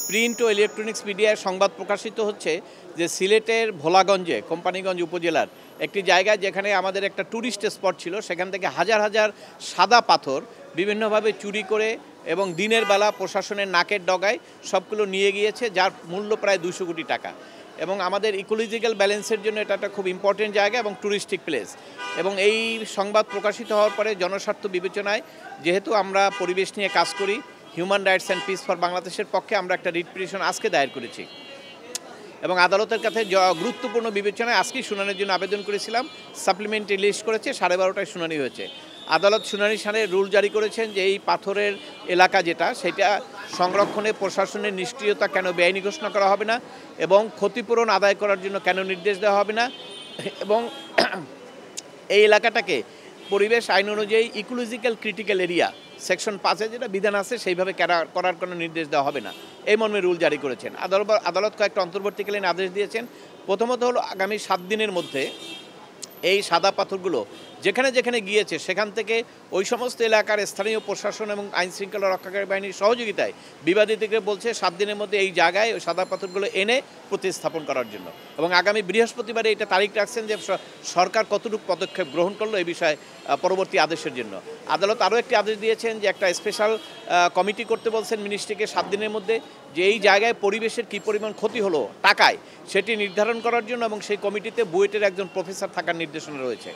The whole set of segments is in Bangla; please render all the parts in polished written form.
প্রিন্ট ও ইলেকট্রনিক্স মিডিয়ায় সংবাদ প্রকাশিত হচ্ছে যে সিলেটের ভোলাগঞ্জে কোম্পানিগঞ্জ উপজেলার একটি জায়গায় যেখানে আমাদের একটা ট্যুরিস্ট স্পট ছিল, সেখান থেকে হাজার হাজার সাদা পাথর বিভিন্নভাবে চুরি করে এবং দিনের বেলা প্রশাসনের নাকের ডগায় সবগুলো নিয়ে গিয়েছে, যার মূল্য প্রায় 200 কোটি টাকা। এবং আমাদের ইকোলজিক্যাল ব্যালেন্সের জন্য এটা একটা খুব ইম্পর্টেন্ট জায়গা এবং ট্যুরিস্টিক প্লেস। এবং এই সংবাদ প্রকাশিত হওয়ার পরে জনস্বার্থ বিবেচনায়, যেহেতু আমরা পরিবেশ নিয়ে কাজ করি, human rights and piece for বাংলাদেশের পক্ষে আমরা একটা রিট পিটিশন আজকে দায়ের করেছি এবং আদালতের কাছে গুরুত্বপূর্ণ বিবেচনায় আজকেই শুনানির জন্য আবেদন করেছিলাম। সাপ্লিমেন্টারি লিস্ট করেছে, 12:30টায় শুনানি হয়েছে। আদালত শুনানির সামনে রুল জারি করেছেন যে এই পাথরের এলাকা যেটা, সেটা সংরক্ষণে প্রশাসনের নিষ্ক্রিয়তা কেন বেআইনি ঘোষণা করা হবে না এবং ক্ষতিপূরণ আদায় করার জন্য কেন নির্দেশ দেওয়া হবে না, এবং এই এলাকাটাকে পরিবেশ আইন অনুযায়ী ইকোলজিক্যাল ক্রিটিক্যাল এরিয়া সেকশন 5-এ যেটা বিধান আছে সেইভাবে করার কোনো নির্দেশ দেওয়া হবে না, এই মর্মে রুল জারি করেছেন। আদালত কয়েকটা অন্তর্বর্তীকালীন আদেশ দিয়েছেন। প্রথমত হলো আগামী 7 দিনের মধ্যে এই সাদা পাথরগুলো যেখানে যেখানে গিয়েছে সেখান থেকে ওই সমস্ত এলাকার স্থানীয় প্রশাসন এবং আইন শৃঙ্খলা রক্ষাকারী বাহিনীর সহযোগিতায় বিবাদীদেরকে বলছে 7 দিনের মধ্যে এই জায়গায় ওই সাদা পাথরগুলো এনে প্রতিস্থাপন করার জন্য। এবং আগামী বৃহস্পতিবারে এটা তারিখ রাখছেন যে সরকার কতটুকু পদক্ষেপ গ্রহণ করলো এই বিষয়ে পরবর্তী আদেশের জন্য। আদালত আরও একটি আদেশ দিয়েছেন যে একটা স্পেশাল কমিটি করতে বলছেন মিনিস্ট্রিকে 7 দিনের মধ্যে, যে এই জায়গায় পরিবেশের কী পরিমাণ ক্ষতি হলো টাকায় সেটি নির্ধারণ করার জন্য, এবং সেই কমিটিতে বুয়েটের একজন প্রফেসর থাকার নির্দেশনা রয়েছে।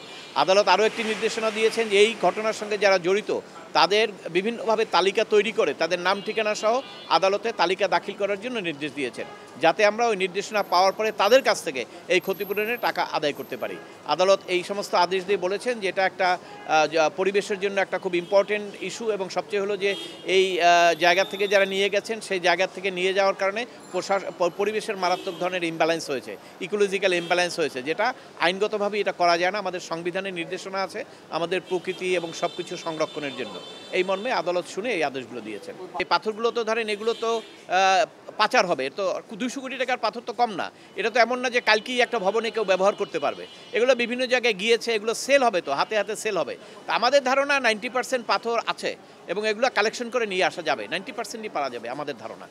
আদালত আরও একটি নির্দেশনা দিয়েছেন যে এই ঘটনার সঙ্গে যারা জড়িত তাদের বিভিন্নভাবে তালিকা তৈরি করে তাদের নাম ঠিকানা সহ আদালতে তালিকা দাখিল করার জন্য নির্দেশ দিয়েছেন, যাতে আমরা ওই নির্দেশনা পাওয়ার পরে তাদের কাছ থেকে এই ক্ষতিপূরণের টাকা আদায় করতে পারি। আদালত এই সমস্ত আদেশ দিয়ে বলেছেন যে এটা একটা পরিবেশের জন্য একটা খুব ইম্পর্টেন্ট ইস্যু, এবং সবচেয়ে হলো যে এই জায়গা থেকে যারা নিয়ে গেছেন সেই জায়গা থেকে নিয়ে যাওয়ার কারণে পরিবেশের মারাত্মক ধরনের ইমব্যালেন্স হয়েছে, ইকোলজিক্যাল ইমব্যালেন্স হয়েছে, যেটা আইনগতভাবে এটা করা যায় না। আমাদের সংবিধানের নির্দেশনা আছে আমাদের প্রকৃতি এবং সব কিছু সংরক্ষণের জন্য। এই মর্মে আদালত শুনে এই আদেশগুলো দিয়েছেন। এই পাথরগুলো তো ধরেন এগুলো তো পাচার হবে, তো 200 কোটি টাকার পাথর তো কম না। এটা তো এমন না যে কালকেই একটা ভবনে কেউ ব্যবহার করতে পারবে। এগুলো বিভিন্ন জায়গায় গিয়েছে, এগুলো সেল হবে, তো হাতে হাতে সেল হবে। তো আমাদের ধারণা 90% পাথর আছে এবং এগুলো কালেকশন করে নিয়ে আসা যাবে, 90%ই পাওয়া যাবে আমাদের ধারণা।